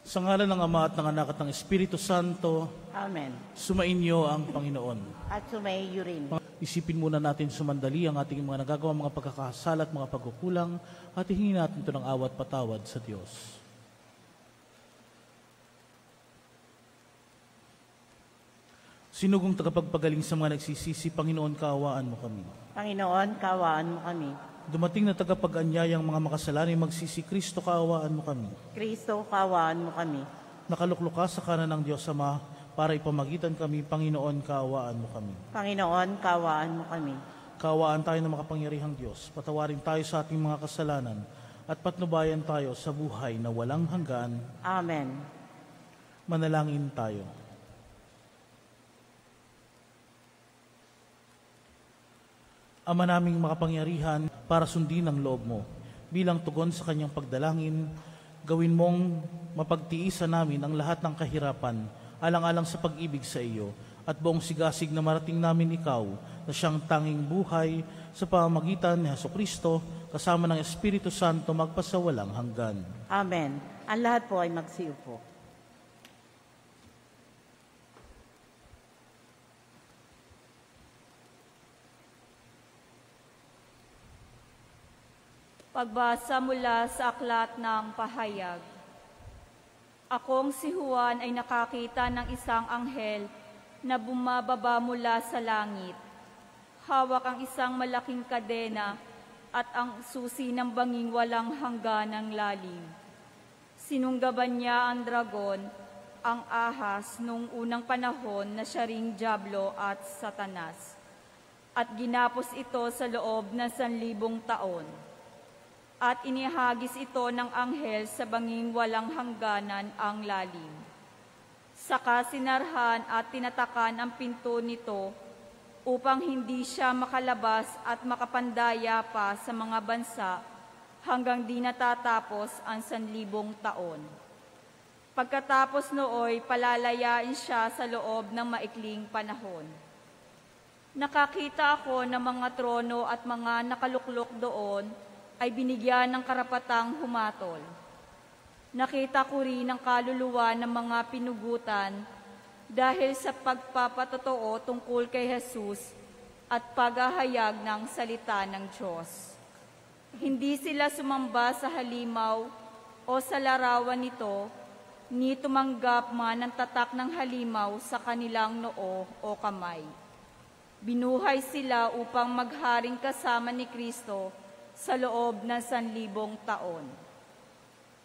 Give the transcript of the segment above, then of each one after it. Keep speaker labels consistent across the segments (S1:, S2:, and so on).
S1: Sa ngalan ng Ama at ng Anak at ng Espiritu Santo,
S2: Amen.
S1: sumainyo ang Panginoon.
S2: At sumaiyo rin.
S1: Isipin muna natin sumandali ang ating mga nagagawa, mga pagkakasala at mga pagkukulang, at hingin natin ito ng awat patawad sa Diyos. Sinugong tagapagpagaling sa mga nagsisisi, Panginoon, kaawaan mo kami.
S2: Panginoon, kaawaan mo kami.
S1: Dumating na tagapag-anyayang mga makasalanan, magsisi, Kristo, kaawaan mo kami.
S2: Kristo, kaawaan mo kami.
S1: Nakaluklok ka sa kanan ng Diyos Ama para ipamagitan kami, Panginoon, kaawaan mo kami.
S2: Panginoon, kaawaan mo kami.
S1: Kaawaan tayo ng makapangyarihang Diyos, patawarin tayo sa ating mga kasalanan, at patnubayan tayo sa buhay na walang hanggan.
S2: Amen.
S1: Manalangin tayo. Ama naming makapangyarihan, para sundin ang loob mo. Bilang tugon sa kanyang pagdalangin, gawin mong mapagtiisan namin ang lahat ng kahirapan, alang-alang sa pag-ibig sa iyo, at buong sigasig na marating namin ikaw, na siyang tanging buhay, sa pamamagitan ni Hesukristo, kasama ng Espiritu Santo, magpasawalang hanggan.
S2: Amen. Ang lahat po ay magsiupo.
S3: Pagbasa mula sa aklat ng pahayag. Akong si Juan ay nakakita ng isang anghel na bumababa mula sa langit. Hawak ang isang malaking kadena at ang susi ng banging walang hangganang lalim. Sinunggaban niya ang dragon, ang ahas nung unang panahon na siya ring Diablo at Satanas. At ginapos ito sa loob ng 1,000 taon. At inihagis ito ng anghel sa banging walang hangganan ang lalim. Saka sinarhan at tinatakan ang pinto nito upang hindi siya makalabas at makapandaya pa sa mga bansa hanggang di natatapos ang 1,000 taon. Pagkatapos nooy, palalayain siya sa loob ng maikling panahon. Nakakita ako ng mga trono at mga nakaluklok doon ay binigyan ng karapatang humatol. Nakita ko rin ang kaluluwa ng mga pinugutan dahil sa pagpapatotoo tungkol kay Jesus at paghahayag ng salita ng Diyos. Hindi sila sumamba sa halimaw o sa larawan nito, ni tumanggap man ang tatak ng halimaw sa kanilang noo o kamay. Binuhay sila upang magharing kasama ni Kristo sa loob ng 1,000 taon.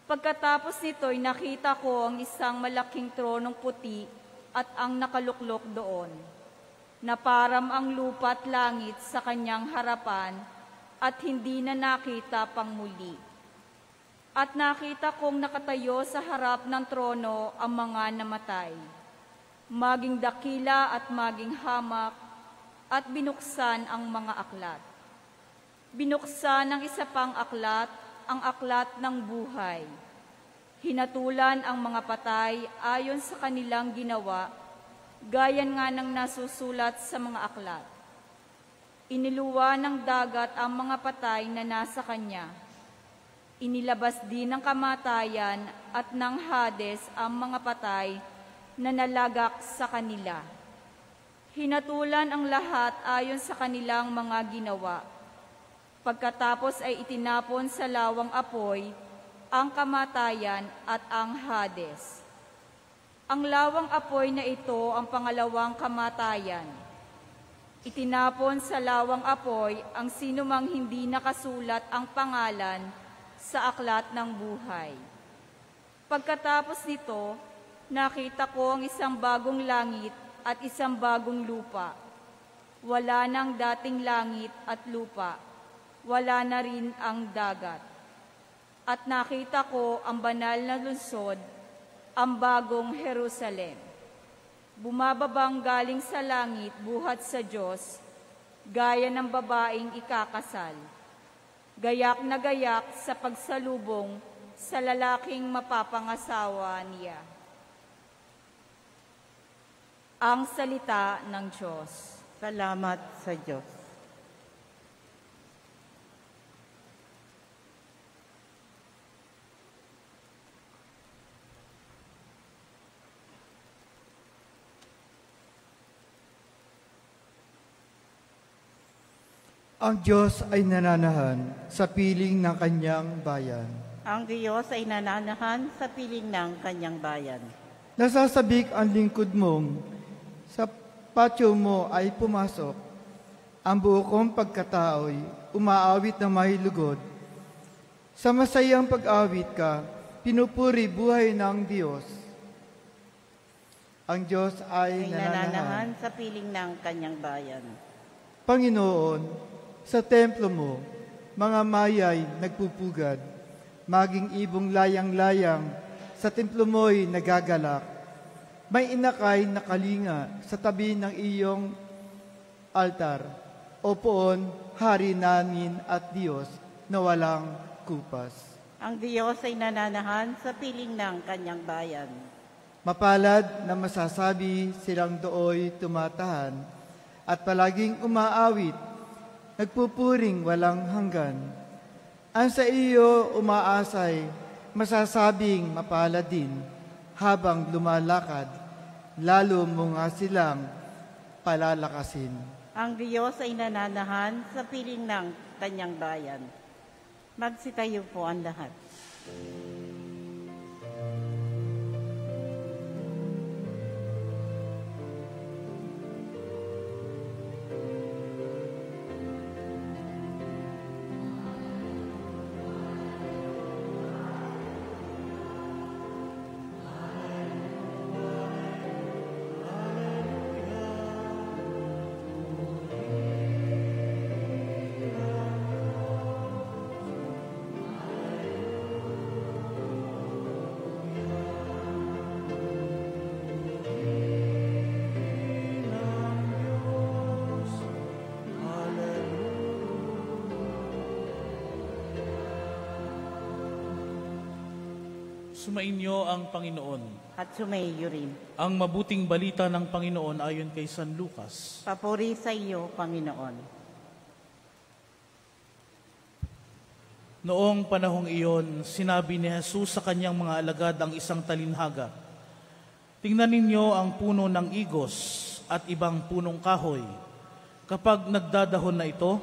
S3: Pagkatapos nito'y nakita ko ang isang malaking tronong puti at ang nakaluklok doon, na parang ang lupa at langit sa kanyang harapan at hindi na nakita pang muli. At nakita kong nakatayo sa harap ng trono ang mga namatay, maging dakila at maging hamak, at binuksan ang mga aklat. Binuksan ng isa pang aklat, ang aklat ng buhay. Hinatulan ang mga patay ayon sa kanilang ginawa, gaya nga ng nasusulat sa mga aklat. Iniluwa ng dagat ang mga patay na nasa kanya. Inilabas din ng kamatayan at ng Hades ang mga patay na nalagak sa kanila. Hinatulan ang lahat ayon sa kanilang mga ginawa. Pagkatapos ay itinapon sa lawang apoy ang kamatayan at ang Hades. Ang lawang apoy na ito ang pangalawang kamatayan. Itinapon sa lawang apoy ang sinumang hindi nakasulat ang pangalan sa aklat ng buhay. Pagkatapos nito, nakita ko ang isang bagong langit at isang bagong lupa. Wala nang dating langit at lupa. Wala na rin ang dagat. At nakita ko ang banal na lungsod, ang bagong Jerusalem. Bumababang galing sa langit buhat sa Diyos, gaya ng babaeng ikakasal. Gayak na gayak sa pagsalubong sa lalaking mapapangasawa niya. Ang salita ng Diyos.
S2: Salamat sa Diyos.
S4: Ang Diyos ay nananahan sa piling ng kanyang bayan.
S2: Ang Diyos ay nananahan sa piling ng kanyang bayan.
S4: Nasasabik ang lingkod mong, sa patio mo ay pumasok. Ang buo kong pagkatao'y umaawit na mahilugod. Sa masayang pag-awit ka, pinupuri buhay ng Diyos. Ang Diyos ay nananahan
S2: sa piling ng kanyang bayan.
S4: Panginoon, sa templo mo, mga mayay nagpupugad, maging ibong layang-layang, sa templo mo'y nagagalak. May inakay na kalinga sa tabi ng iyong altar. O poon, hari namin at Diyos na walang kupas.
S2: Ang Diyos ay nananahan sa piling ng kanyang bayan.
S4: Mapalad na masasabi silang dooy tumatahan at palaging umaawit, nagpupuring walang hanggan. Ang sa iyo umaasay, masasabing mapalad din habang lumalakad, lalo mo nga silang palalakasin.
S2: Ang Diyos ay nananahan sa piling ng kanyang bayan. Magsitayo po ang lahat.
S1: Sumainyo ang Panginoon.
S2: At sumayo rin.
S1: Ang mabuting balita ng Panginoon ayon kay San Lucas.
S2: Papuri sa iyo, Panginoon.
S1: Noong panahong iyon, sinabi ni Jesus sa kanyang mga alagad ang isang talinhaga. Tingnan ninyo ang puno ng igos at ibang punong kahoy. Kapag nagdadahon na ito,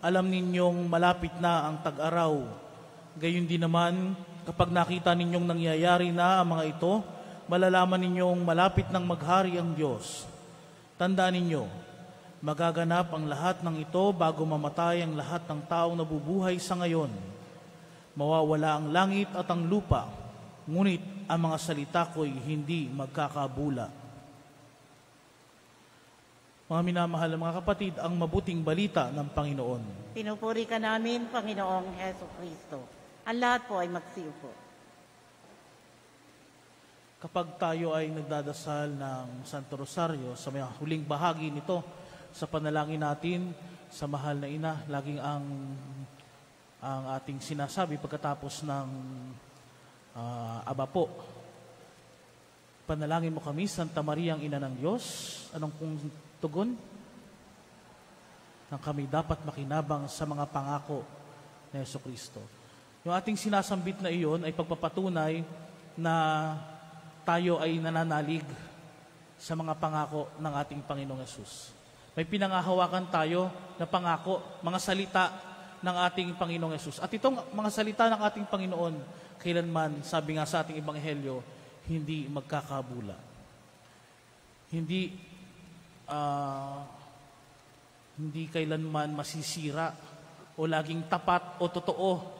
S1: alam ninyong malapit na ang tag-araw. Gayon din naman, kapag nakita ninyong nangyayari na ang mga ito, malalaman ninyong malapit nang maghari ang Diyos. Tandaan ninyo, magaganap ang lahat ng ito bago mamatay ang lahat ng taong nabubuhay sa ngayon. Mawawala ang langit at ang lupa, ngunit ang mga salita ko'y hindi magkakabula. Mga minamahal na mga kapatid, ang mabuting balita ng Panginoon.
S2: Pinupuri ka namin, Panginoong Jesucristo. Ang lahat po ay magsiupo.
S1: Kapag tayo ay nagdadasal ng Santo Rosario, sa may huling bahagi nito, sa panalangin natin, sa mahal na ina, laging ang ating sinasabi pagkatapos ng Aba po. Panalangin mo kami, Santa Maria, ang Ina ng Diyos. Anong pong tugon? Nang kami dapat makinabang sa mga pangako ni Jesucristo. Yung ating sinasambit na iyon ay pagpapatunay na tayo ay nananalig sa mga pangako ng ating Panginoong Yesus. May pinangahawakan tayo na pangako, mga salita ng ating Panginoong Yesus. At itong mga salita ng ating Panginoon, kailanman, sabi nga sa ating Ebanghelyo, hindi magkakabula. Hindi kailanman masisira o laging tapat o totoo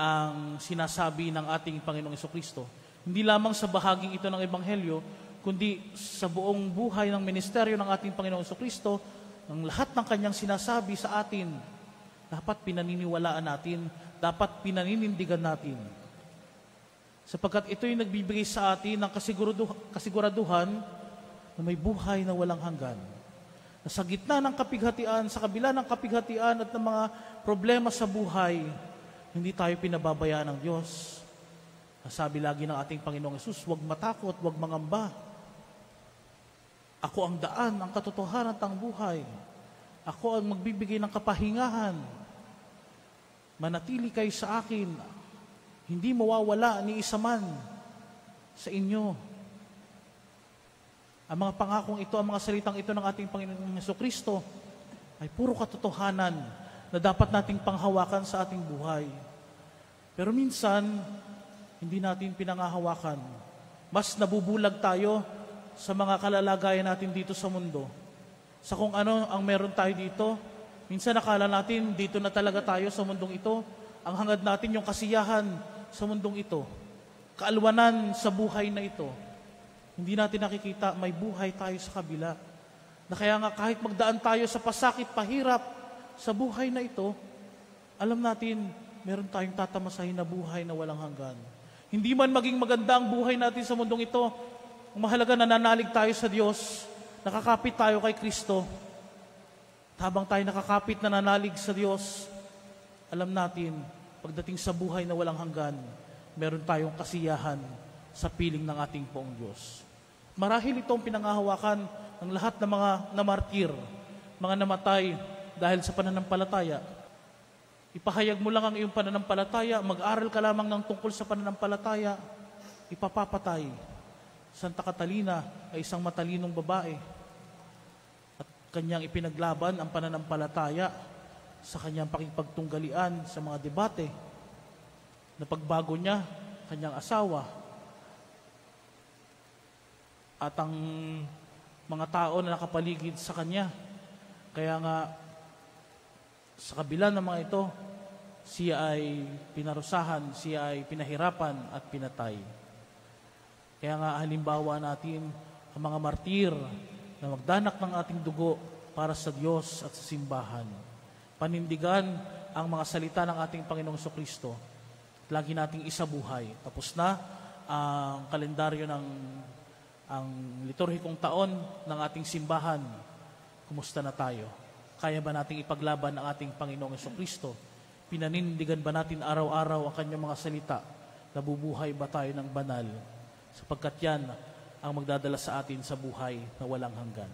S1: ang sinasabi ng ating Panginoong Jesucristo. Hindi lamang sa bahaging ito ng Ebanghelyo, kundi sa buong buhay ng ministeryo ng ating Panginoong Jesucristo, ang lahat ng kanyang sinasabi sa atin, dapat pinaniniwalaan natin, dapat pinaninindigan natin. Sapagkat ito'y nagbibigay sa atin ng kasiguraduhan na may buhay na walang hanggan. Na sa gitna ng kapighatian, sa kabila ng kapighatian at ng mga problema sa buhay, hindi tayo pinababayaan ng Diyos. Sabi lagi ng ating Panginoong Yesus, huwag matakot, huwag mangamba. Ako ang daan, ang katotohanan at ang buhay. Ako ang magbibigay ng kapahingahan. Manatili kayo sa akin. Hindi mawawala ni isa man sa inyo. Ang mga pangakong ito, ang mga salitang ito ng ating Panginoong Jesucristo ay puro katotohanan na dapat nating panghawakan sa ating buhay. Pero minsan, hindi natin pinangahawakan. Mas nabubulag tayo sa mga kalalagayan natin dito sa mundo. Sa kung ano ang meron tayo dito, minsan nakala natin dito na talaga tayo sa mundong ito. Ang hangad natin yung kasiyahan sa mundong ito. Kaalwanan sa buhay na ito. Hindi natin nakikita may buhay tayo sa kabila. Na kaya nga kahit magdaan tayo sa pasakit, pahirap sa buhay na ito, alam natin meron tayong tatamasahin na buhay na walang hanggan. Hindi man maging maganda ang buhay natin sa mundong ito, ang mahalaga nananalig tayo sa Diyos, nakakapit tayo kay Kristo. Habang tayo nakakapit nananalig sa Diyos, alam natin, pagdating sa buhay na walang hanggan, meron tayong kasiyahan sa piling ng ating poong Diyos. Marahil itong pinangahawakan ng lahat ng mga namartir, mga namatay dahil sa pananampalataya. Ipahayag mo lang ang iyong pananampalataya, mag-aral ka lamang ng tungkol sa pananampalataya, ipapapatay. Santa Catalina ay isang matalinong babae at kanyang ipinaglaban ang pananampalataya sa kanyang pakipagtunggalian sa mga debate. Napagbago niya kanyang asawa at ang mga tao na nakapaligid sa kanya. Kaya nga, sa kabila ng mga ito, siya ay pinarusahan, siya ay pinahirapan at pinatay. Kaya nga, halimbawa natin ang mga martir na magdanak ng ating dugo para sa Diyos at sa simbahan. Panindigan ang mga salita ng ating Panginoong Jesucristo. Lagi nating isabuhay. Tapos na ang kalendaryo ng ang liturhikong taon ng ating simbahan. Kumusta na tayo? Kaya ba nating ipaglaban ang ating Panginoong Jesucristo? Pinanindigan ba natin araw-araw ang kanyang mga salita? Nabubuhay ba tayo ng banal? Sapagkat yan ang magdadala sa atin sa buhay na walang hanggan.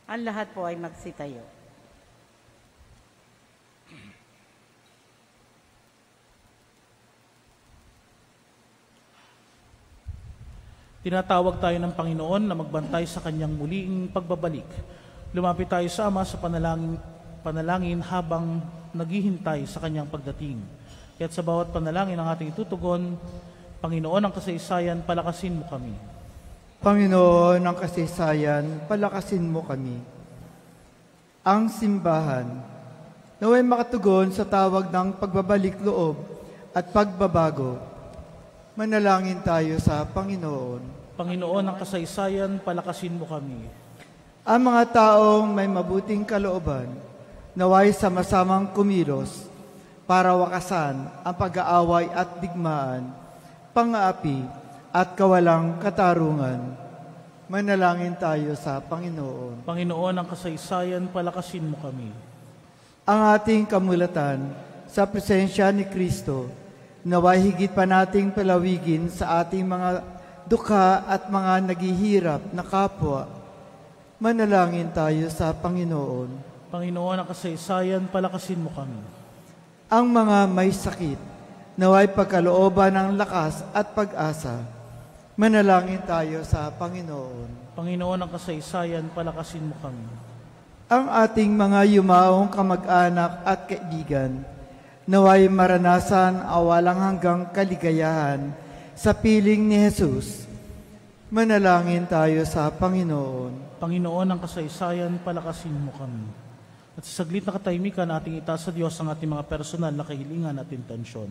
S2: Ang lahat po ay magsitayo.
S1: Tinatawag tayo ng Panginoon na magbantay sa kanyang muling pagbabalik. Lumapit tayo sa Ama sa panalangin habang naghihintay sa kanyang pagdating. Kaya't sa bawat panalangin ang ating itutugon, Panginoon ang kasaysayan, palakasin mo kami.
S4: Panginoon ang kasaysayan, palakasin mo kami. Ang simbahan, naway makatugon sa tawag ng pagbabalik loob at pagbabago. Manalangin tayo sa Panginoon.
S1: Panginoon ang kasaysayan, palakasin mo kami.
S4: Ang mga taong may mabuting kalooban, naway sama-samang kumilos para wakasan ang pag-aaway at digmaan, pang-aapi at kawalang katarungan. Manalangin tayo sa Panginoon.
S1: Panginoon ang kasaysayan, palakasin mo kami.
S4: Ang ating kamulatan sa presensya ni Kristo, naway higit pa nating palawigin sa ating mga dukha at mga naghihirap na kapwa. Manalangin tayo sa Panginoon.
S1: Panginoon ang kasaysayan, palakasin mo kami.
S4: Ang mga may sakit, naway pagkalooban ng lakas at pag-asa. Manalangin tayo sa Panginoon.
S1: Panginoon ang kasaysayan, palakasin mo kami.
S4: Ang ating mga yumaong kamag-anak at kaibigan, naway maranasan ang walang hanggang kaligayahan sa piling ni Jesus. Manalangin tayo sa Panginoon.
S1: Panginoon ang kasaysayan, palakasin mo kami. At sa saglit na katahimikan, ating itaas sa Diyos ang ating mga personal na kahilingan at intensyon.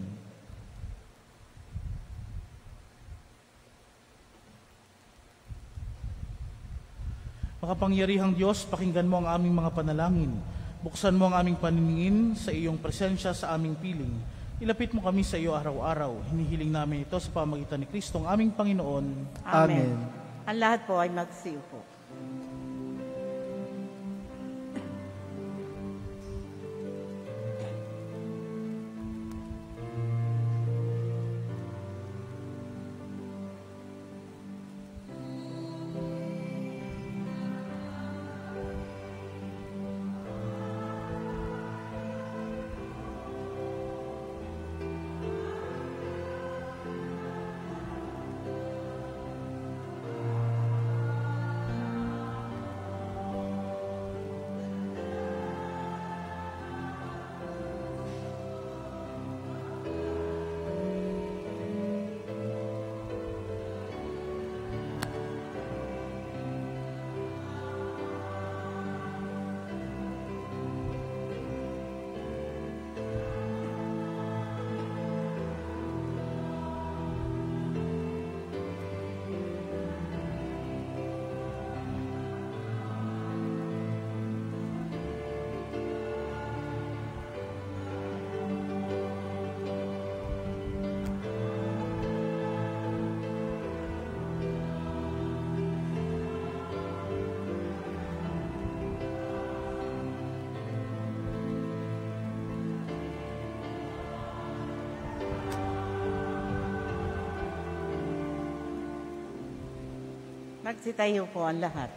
S1: Makapangyarihang Diyos, pakinggan mo ang aming mga panalangin. Buksan mo ang aming paniningin sa iyong presensya sa aming piling. Ilapit mo kami sa iyo araw-araw. Hinihiling namin ito sa pamagitan ni Kristo, ang aming Panginoon.
S4: Amen.
S2: Ang lahat po ay magsiupo. Magsitayo po ang lahat.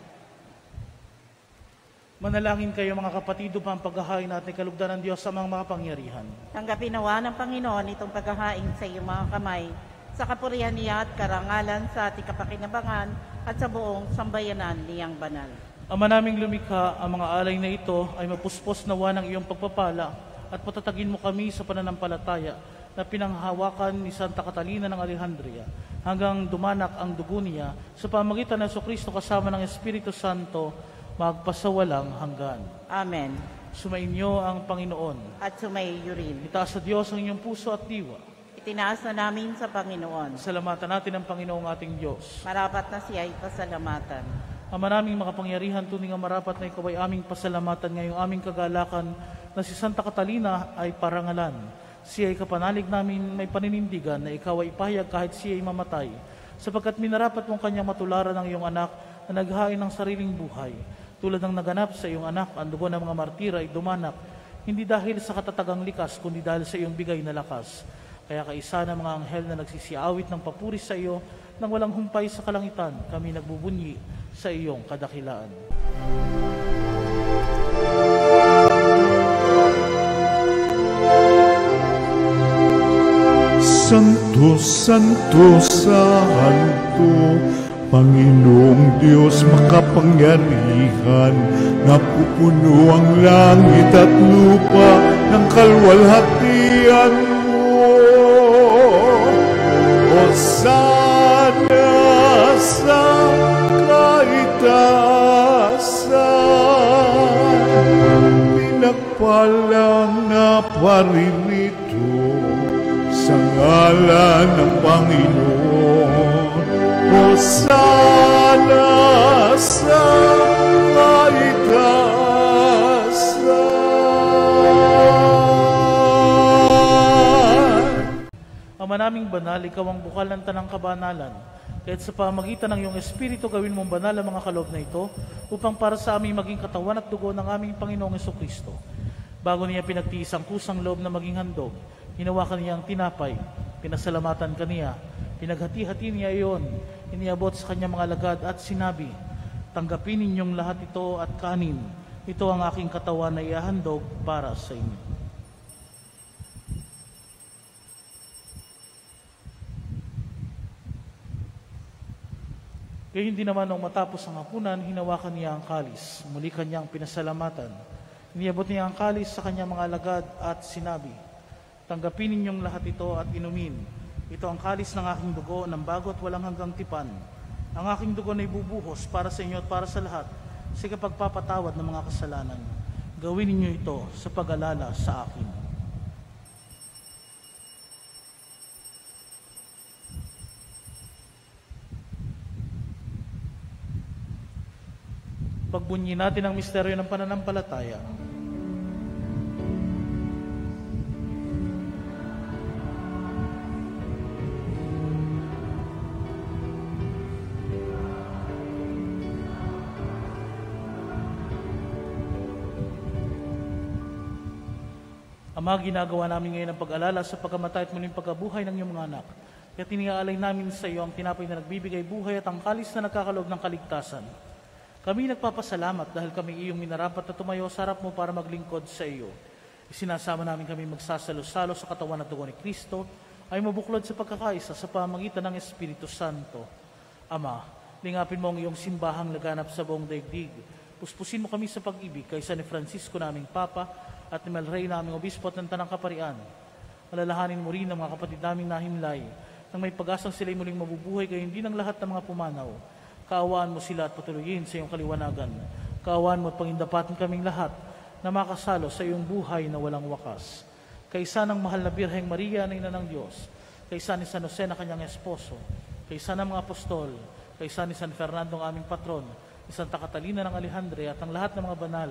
S1: Manalangin kayo mga kapatid upang paghahain natin kalugdan ng Diyos sa mga makapangyarihan.
S2: Tanggapin nawa ng Panginoon itong paghahain sa iyong mga kamay, sa kapurihan niya at karangalan sa ating kapakinabangan at sa buong sambayanan niyang banal.
S1: Ama naming lumikha, ang mga alay na ito ay mapuspos nawa ng iyong pagpapala at patatagin mo kami sa pananampalataya na pinanghawakan ni Santa Catalina ng Alejandria hanggang dumanak ang dugo niya sa pamagitan ng Jesucristo kasama ng Espiritu Santo magpasawalang hanggan.
S2: Amen.
S1: Sumainyo ang Panginoon.
S2: At sumaiyo rin.
S1: Itaas sa Diyos ang inyong puso at diwa.
S2: Itinaas na namin sa Panginoon.
S1: Salamatan natin ang Panginoong ating Diyos.
S2: Marapat na siya ay pasalamatan.
S1: Ama naming makapangyarihan, tunay nga marapat na ikaw ay aming pasalamatan ngayong aming kagalakan na si Santa Catalina ay parangalan. Siya ay kapanalig namin may paninindigan na ikaw ay ipahayag kahit siya ay mamatay, sapagkat minarapat mong kanyang matularan ng iyong anak na naghain ng sariling buhay. Tulad ng naganap sa iyong anak, ang dugo ng mga martir ay dumanak, hindi dahil sa katatagang likas, kundi dahil sa iyong bigay na lakas. Kaya kaisa ng mga anghel na nagsisiawit ng papuri sa iyo, nang walang humpay sa kalangitan, kami nagbubunyi sa iyong kadakilaan.
S5: Santo, Santo, Santo, Panginoong Diyos makapangyarihan, napupuno ang langit at lupa ng kalwalhatian mo. Hosana sa kaitaasan, pinagpalang na paririto sa ngalan ng Panginoon. Hosana sa kaitaasan.
S1: Ama naming banal, ikaw ang bukal ng tanang kabanalan. Kahit sa pamagitan ng iyong Espiritu, gawin mong banal ang mga kaloob na ito upang para sa aming maging katawan at dugo ng aming Panginoong Jesucristo. Bago niya pinagtiis ang kusang loob na maging handog, hinawakan niya ang tinapay, pinasalamatan kaniya, pinaghati-hati niya iyon, iniabot sa kanyang mga alagad at sinabi, tanggapin ninyong lahat ito at kanin. Ito ang aking katawan na iahandog para sa inyo. Kaya hindi naman nung matapos ang hapunan, hinawakan niya ang kalis. Muli kanyang pinasalamatan. Iniabot niya ang kalis sa kanyang mga alagad at sinabi, tanggapin ninyong lahat ito at inumin. Ito ang kalis ng aking dugo ng bago at walang hanggang tipan. Ang aking dugo na ibubuhos para sa inyo at para sa lahat sa kapagpapatawad ng mga kasalanan. Gawin ninyo ito sa pag-alala sa akin. Pagbunyi natin ang misteryo ng pananampalataya. Ama, ginagawa namin ngayon ang pag-alala sa pagkamatay at muling pagkabuhay ng iyong mga anak. Kaya tiniaalay namin sa iyo ang tinapay na nagbibigay buhay at ang kalis na nagkakaloob ng kaligtasan. Kami nagpapasalamat dahil kami iyong minarapat na tumayo sa harap mo para maglingkod sa iyo. Isinasama namin kami magsasalo-salo sa katawan at dugo ni Kristo ay mabuklod sa pagkakaisa sa pamagitan ng Espiritu Santo. Ama, lingapin mo ang iyong simbahang laganap sa buong daigdig. Puspusin mo kami sa pag-ibig kaysa ni Francisco naming Papa at ni Malrey naming Obispo at ng Tanang Kaparian. Alalahanin mo rin ang mga kapatid naming nahimlay nang may pag-asang sila'y muling mabubuhay kayo hindi ng lahat ng mga pumanaw. Kaawaan mo sila at patuloyin sa iyong kaliwanagan. Kaawaan mo at pangindapatin kaming lahat na makasalo sa iyong buhay na walang wakas. Kaysa ng mahal na Birheng Maria na ina ng Diyos, kaysa ni San Jose na kanyang esposo, kaysa ng mga apostol, kaysa ni San Fernando ang aming patron, ni Santa Catalina ng Alejandria at ang lahat ng mga banal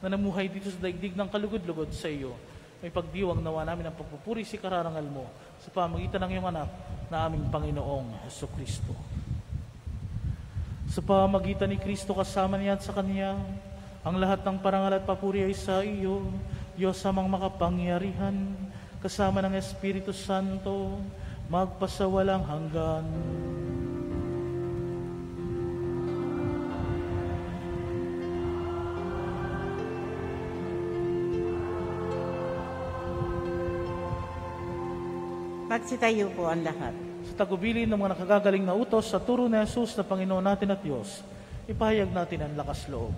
S1: na namuhay dito sa daigdig ng kalugod-lugod sa iyo, may pagdiwang nawa namin ang pagpupuri si kararangal mo sa pamagitan ng iyong anak na aming Panginoong Jesucristo. Sa pamagitan ni Kristo kasama niya at sa Kanya, ang lahat ng parangal at papuri ay sa iyo, Diyos amang makapangyarihan, kasama ng Espiritu Santo, magpasawalang hanggan.
S2: Magsitayo po ang lahat.
S1: Sa tagubilin ng mga nakagagaling na utos sa turo ni Jesus na Panginoon natin at Diyos, ipahayag natin ang lakas loob.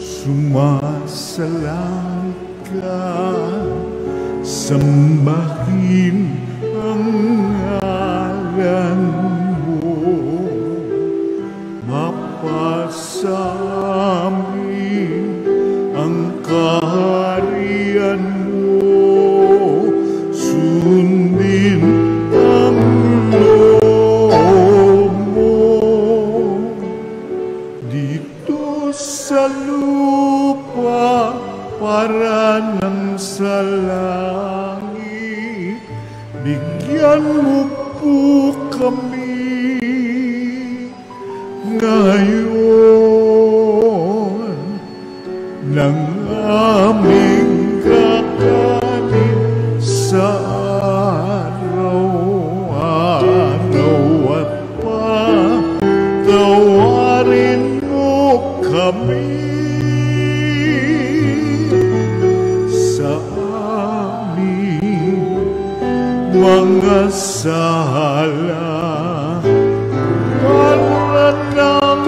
S5: Sumasalang ka, sambahin ang ngalan mo, mapasamin ang kaharian mo, sundin ang loob mo dito sa lupa para nang sa langit. Bigyan mo po kami ngayon ng aming kakanin sa araw-araw at patawarin mo kami sa aming mga sala para ng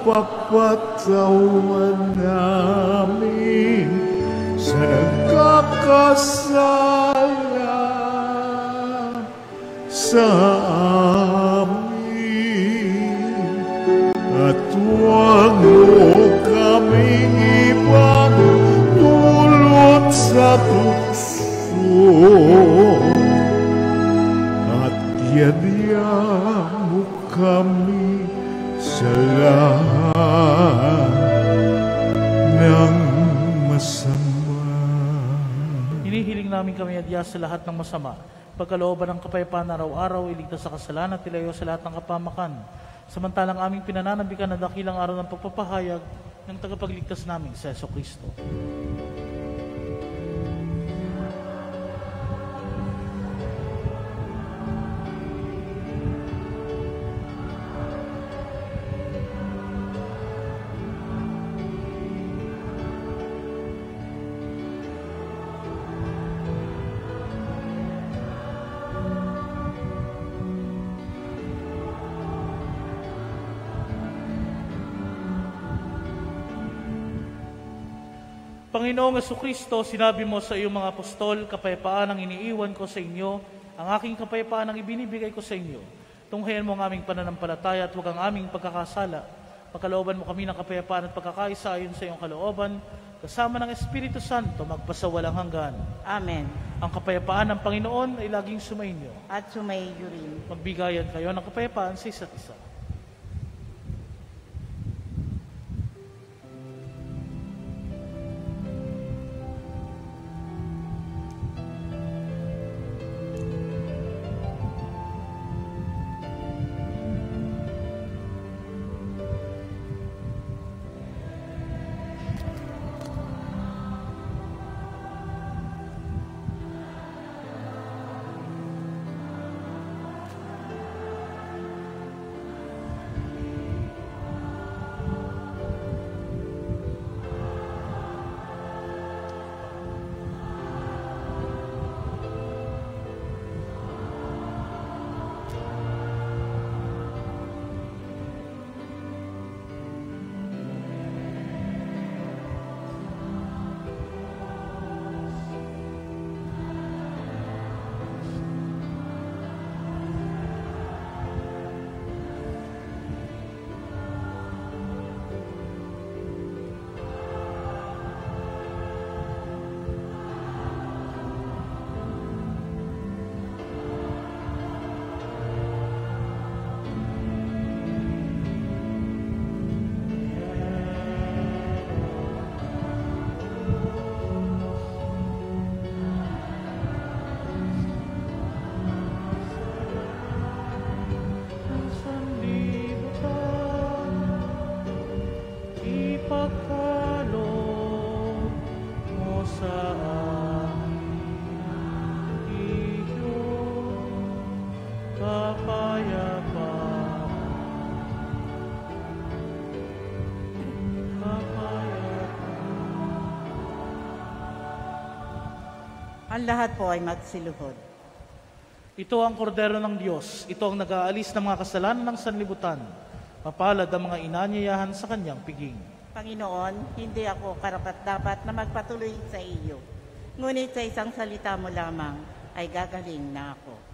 S5: pagpapatawan namin sa nagkakasala sa amin, at huwag mo kaming ipagdulot sa tukso, at yadya mo kami sa lahat ng masama.
S1: Hinihiling namin kami adya sa lahat ng masama, pagkalooban ng kapayapaan araw-araw, iligtas sa kasalanan at ilayo sa lahat ng kapamakan. Samantalang aming pinananambikan na dakilang araw ng pagpapahayag ng tagapagligtas namin sa Jesucristo. Panginoong Jesucristo, sinabi mo sa iyong mga apostol, kapayapaan ang iniiwan ko sa inyo, ang aking kapayapaan ang ibinibigay ko sa inyo. Tunghayan mo ang aming pananampalataya at huwag ang aming pagkakasala. Pagkalooban mo kami ng kapayapaan at pagkakaisa ayon sa iyong kalooban, kasama ng Espiritu Santo, magpasawalang hanggan.
S2: Amen.
S1: Ang kapayapaan ng Panginoon ay laging sumainyo.
S2: At sumaiyo rin.
S1: Magbigayan kayo ng kapayapaan sa isa't isa.
S2: Ang lahat po ay magsiluhod.
S1: Ito ang kordero ng Diyos. Ito ang nag-aalis ng mga kasalanan ng sanlibutan. Mapalad ang mga inanyayahan sa kanyang piging.
S2: Panginoon, hindi ako karapat-dapat na magpatuloy sa iyo. Ngunit sa isang salita mo lamang ay gagaling na ako.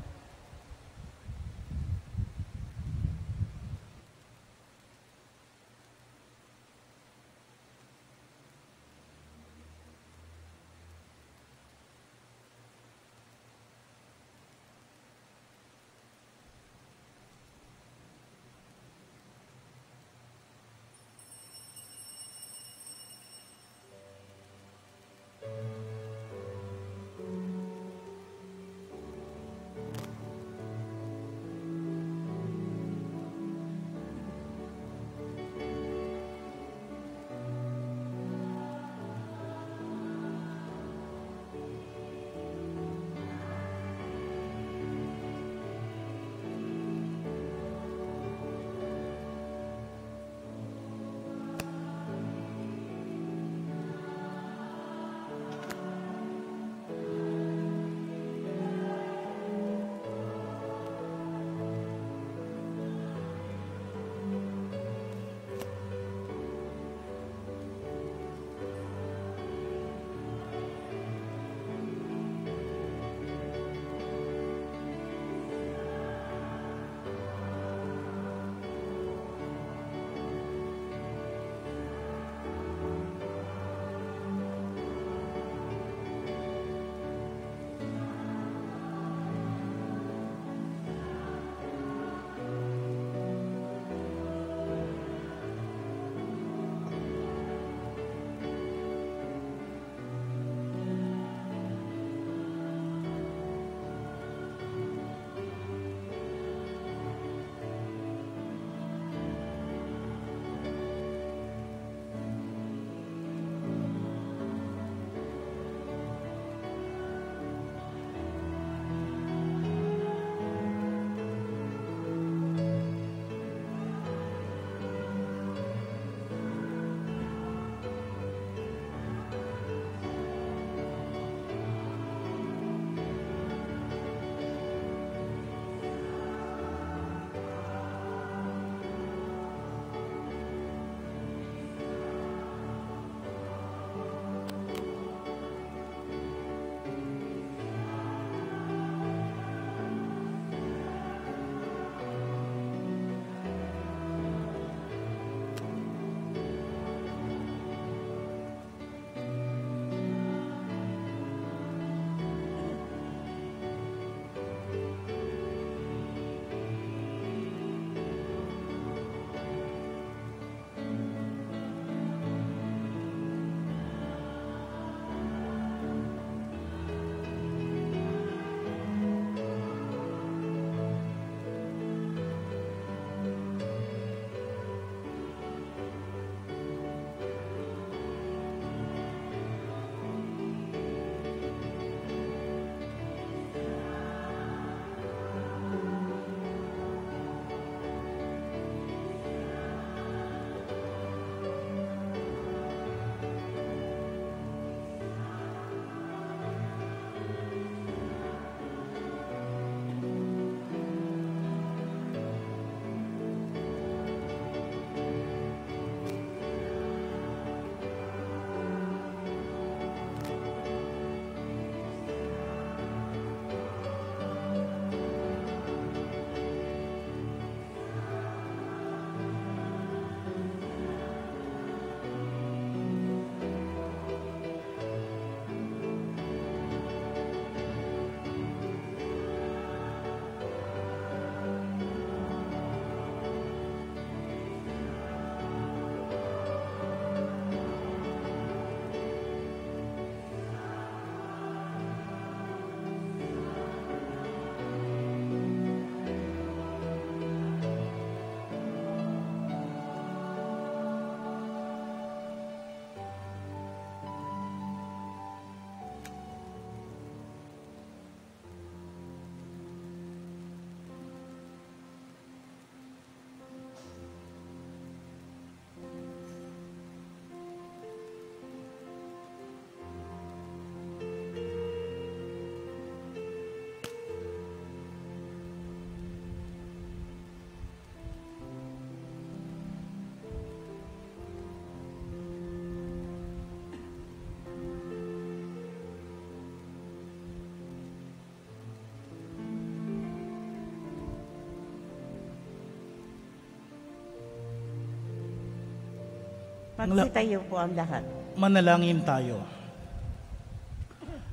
S2: Magsitayo po ang lahat.
S1: Manalangin tayo.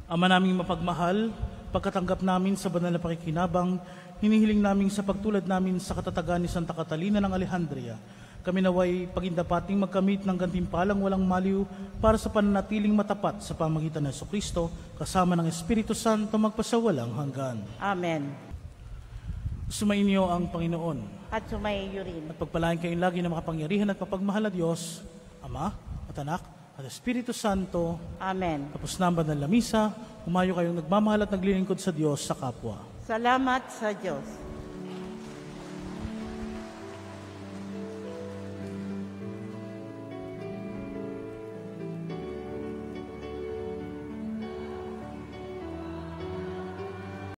S1: Ama naming mapagmahal, pagkatanggap namin sa banal na pakikinabang, hinihiling namin sa pagtulad namin sa katatagan ni Santa Catalina ng Alejandria, kami naway pagindapating magkamit ng gantimpalang walang maliw para sa pananatiling matapat sa pamagitan ng Jesucristo kasama ng Espiritu Santo magpasawalang hanggan.
S2: Amen.
S1: Sumainyo ang Panginoon
S2: At sumaiyo rin.
S1: at pagpalain kayong lagi ng makapangyarihan at mapagmahal na Diyos, Ama at Anak at Espiritu Santo.
S2: Amen.
S1: Tapos na ang banal na misa, humayo kayong nagmamahal at naglilingkod sa Diyos sa kapwa.
S2: Salamat sa Diyos.